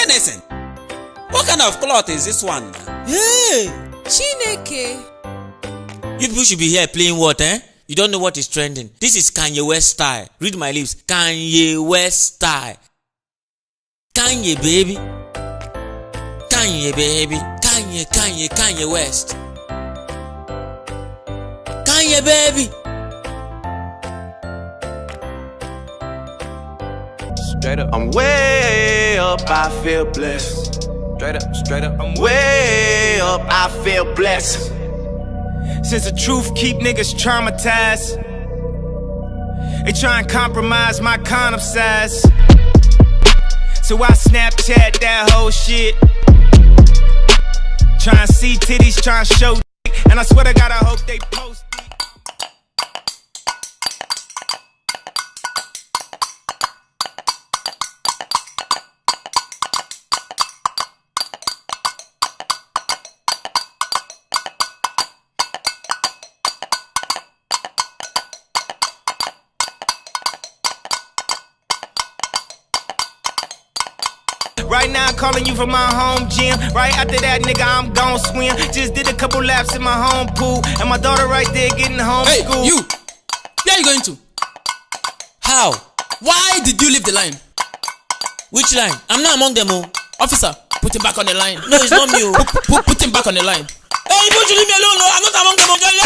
Denison, what kind of cloth is this one? Hey, Chineke. You people should be here playing what, eh? You don't know what is trending. This is Kanye West style. Read my lips. Kanye West style. Kanye baby. Kanye baby. Kanye West. Kanye baby. Straight up, I'm way up, I feel blessed. Straight up, I'm way up, I feel blessed. Since the truth keep niggas traumatized, they try and compromise my condom size. So I Snapchat that whole shit. Trying to see titties, trying to show dick, and I swear to God I hope they post. Right now I'm calling you from my home gym. Right after that, nigga, I'm gon' swim. Just did a couple laps in my home pool, and my daughter right there getting home school. Hey, you! Where are you going to? How? Why did you leave the line? Which line? I'm not among them, oh. Officer, put him back on the line. No, it's not me, oh. Put him back on the line. Hey, you should leave me alone, no. I'm not among them, oh. I'm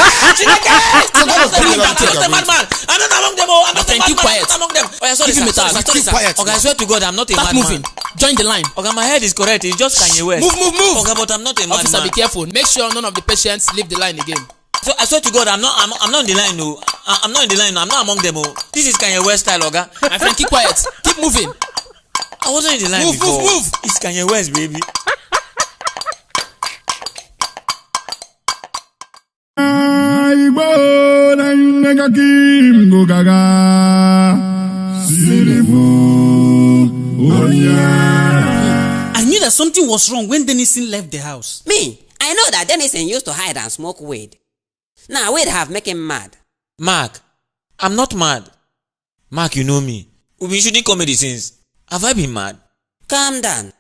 not a madman. I'm not among them, oh. I'm not a madman. Keep quiet. I'm not among them. Oh, yeah, sorry, Keep him sir. Sorry, sir. quiet. Okay, I swear to God, I'm not a Start madman. moving. Join the line. Okay, my head is correct. It's just Kanye West. Move. Okay, but I'm not a madman. Officer, be careful. Make sure none of the patients leave the line again. So I swear to God, I'm not in the line, no. I'm not in the line. I'm not among them, oh. This is Kanye West style, okay? My friend, keep quiet. Keep moving. I wasn't in the line before. Move. It's Kanye West, baby. I knew that something was wrong when Denison left the house. Me, I know that Denison used to hide and smoke weed. Now weed have make him mad. Mark, I'm not mad. Mark, you know me. We've been shooting comedy since. Have I been mad? Calm down.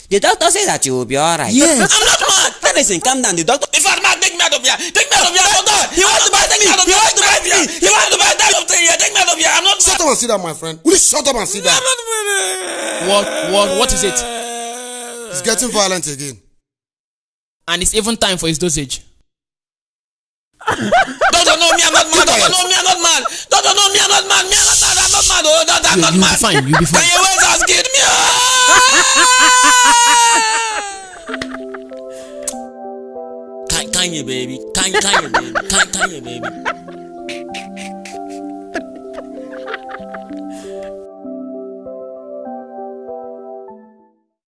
The doctor says that you will be alright. Yes. I'm not mad. Denison, calm down. The doctor. In fact, Mark, take me out of here. Take me out of here, doctor. He wants to buy me. He wants to buy me. He wants to buy that doctor here. Take me out of here. I'm not Shut up and sit down, my friend. Will you shut up and sit down? What is it? He's getting violent again. And it's even time for his dosage. Doctor, no, me, I'm not mad. Doctor, no, me, I'm not mad. Doctor, no, me, I'm not mad. Me, I'm not mad. I'm not mad. Oh, doctor, I'm not mad. You'll be fine. Kanye West has killed me. Kanye baby. Kanye baby. Kanye baby.